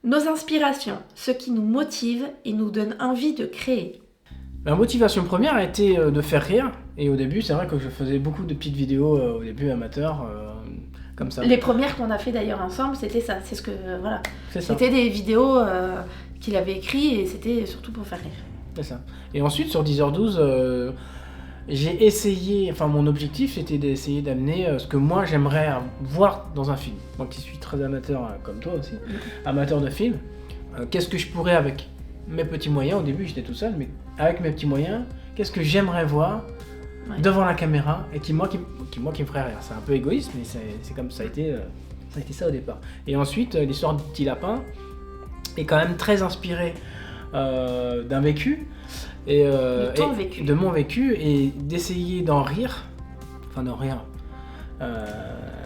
Nos inspirations, ce qui nous motive et nous donne envie de créer. Ma motivation première a été de faire rire. Et au début, c'est vrai que je faisais beaucoup de petites vidéos au début amateurs, comme ça. Les premières qu'on a fait d'ailleurs ensemble, c'était ça. C'est ce que voilà. C'est ça. C'était des vidéos qu'il avait écrites et c'était surtout pour faire rire. C'est ça. Et ensuite, sur 10h12, j'ai essayé, enfin mon objectif c'était d'essayer d'amener ce que moi j'aimerais voir dans un film. Moi qui suis très amateur, comme toi aussi, amateur de films, qu'est-ce que je pourrais avec mes petits moyens, au début j'étais tout seul, mais avec mes petits moyens, qu'est-ce que j'aimerais voir devant la caméra et qui me ferait rire. C'est un peu égoïste, mais c'est comme ça a été ça au départ. Et ensuite, l'histoire du petit lapin est quand même très inspirée d'un vécu. De mon vécu et d'essayer d'en rire, enfin d'en rire,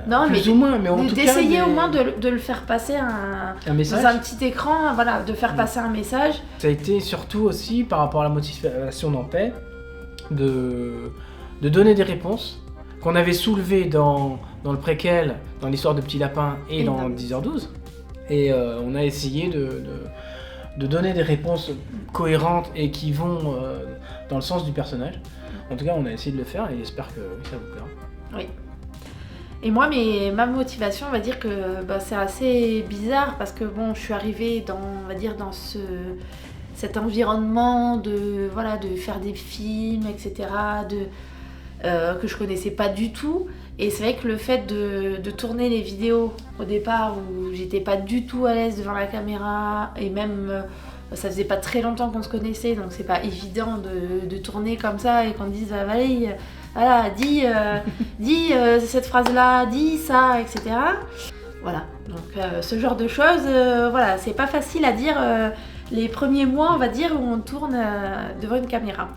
non, plus ou moins, mais en tout cas d'essayer au moins de le faire passer un message dans un petit écran, voilà, de faire passer un message. Ça a été surtout aussi par rapport à la motivation d'Ampé de donner des réponses qu'on avait soulevées dans le préquel, dans l'histoire de Petit Lapin et dans 10h12, et on a essayé de donner des réponses cohérentes et qui vont dans le sens du personnage. En tout cas, on a essayé de le faire et j'espère que ça vous plaira. Oui. Et moi, ma motivation, on va dire que c'est assez bizarre parce que bon, je suis arrivée dans cet environnement de faire des films, etc., que je connaissais pas du tout. Et c'est vrai que le fait de tourner les vidéos au départ où j'étais pas du tout à l'aise devant la caméra et même ça faisait pas très longtemps qu'on se connaissait, donc c'est pas évident de tourner comme ça et qu'on dise Valérie, voilà, dis cette phrase-là, dis ça, etc. Voilà, donc ce genre de choses, voilà, c'est pas facile à dire les premiers mois, on va dire, où on tourne devant une caméra.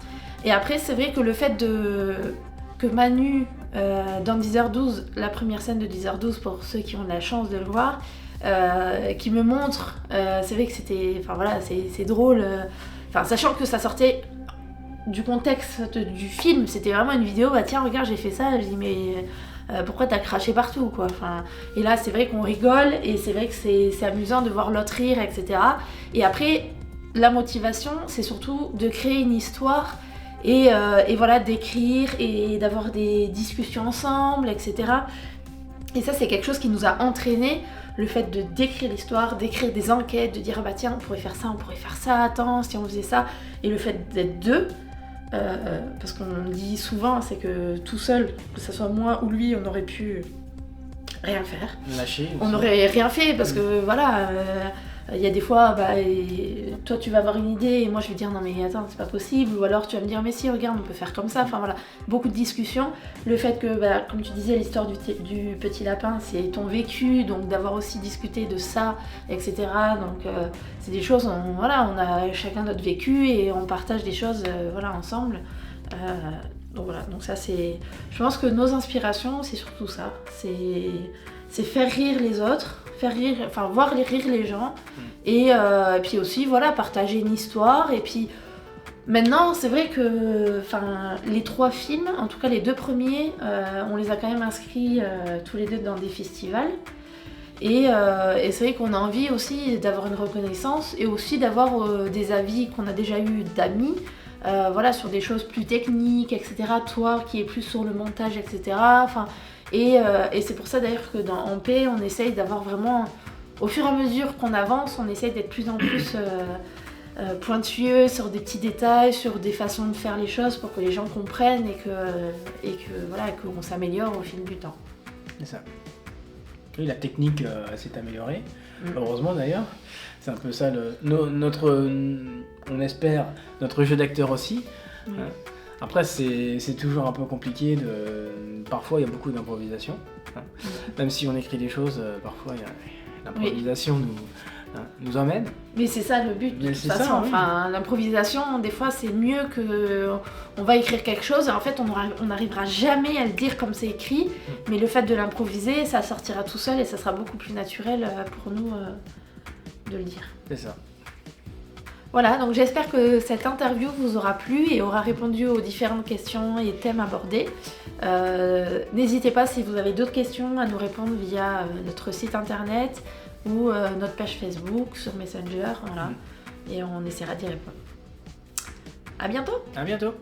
Et après, c'est vrai que le fait que Manu, dans 10h12, la première scène de 10h12, pour ceux qui ont la chance de le voir, qui me montre, c'est vrai que c'est drôle, sachant que ça sortait du contexte du film, c'était vraiment une vidéo, tiens regarde j'ai fait ça, je dis mais pourquoi t'as craché partout quoi, et là c'est vrai qu'on rigole et c'est vrai que c'est amusant de voir l'autre rire, etc. Et après la motivation c'est surtout de créer une histoire et voilà, d'écrire et d'avoir des discussions ensemble, etc. Et ça c'est quelque chose qui nous a entraînés, le fait de d'écrire l'histoire, d'écrire des enquêtes, de dire tiens on pourrait faire ça, attends si on faisait ça, et le fait d'être deux, parce qu'on dit souvent c'est que tout seul, que ce soit moi ou lui, on aurait pu rien faire. Lâcher. On n'aurait rien fait parce que voilà, il y a des fois, toi tu vas avoir une idée et moi je vais dire non mais attends c'est pas possible, ou alors tu vas me dire mais si regarde on peut faire comme ça, voilà, beaucoup de discussions. Le fait que, comme tu disais, l'histoire du petit lapin c'est ton vécu, donc d'avoir aussi discuté de ça, etc. Donc c'est des choses, on a chacun notre vécu et on partage des choses ensemble. Donc voilà, donc ça c'est, je pense que nos inspirations c'est surtout ça, c'est faire rire les autres, voir rire les gens, et puis aussi partager une histoire. Et puis maintenant c'est vrai que les 3 films, en tout cas les 2 premiers, on les a quand même inscrits tous les 2 dans des festivals, et c'est vrai qu'on a envie aussi d'avoir une reconnaissance et aussi d'avoir des avis qu'on a déjà eu d'amis, sur des choses plus techniques, etc. Toi qui es plus sur le montage, etc. Et c'est pour ça d'ailleurs que dans Ampé, on essaye d'avoir vraiment, au fur et à mesure qu'on avance, on essaye d'être de plus en plus pointueux sur des petits détails, sur des façons de faire les choses pour que les gens comprennent et qu'on s'améliore au fil du temps. C'est ça. Oui, la technique s'est améliorée, heureusement d'ailleurs. C'est un peu ça, on espère, notre jeu d'acteur aussi. Après, c'est toujours un peu compliqué. Parfois, il y a beaucoup d'improvisation. Même si on écrit des choses, parfois, l'improvisation nous emmène. Mais c'est ça le but, de toute façon. L'improvisation, des fois, c'est mieux que... On va écrire quelque chose et en fait, on n'arrivera jamais à le dire comme c'est écrit. Mais le fait de l'improviser, ça sortira tout seul et ça sera beaucoup plus naturel pour nous de le dire. C'est ça. Voilà, donc j'espère que cette interview vous aura plu et aura répondu aux différentes questions et thèmes abordés. N'hésitez pas, si vous avez d'autres questions, à nous répondre via notre site internet ou notre page Facebook sur Messenger, voilà. Et on essaiera d'y répondre. À bientôt. À bientôt.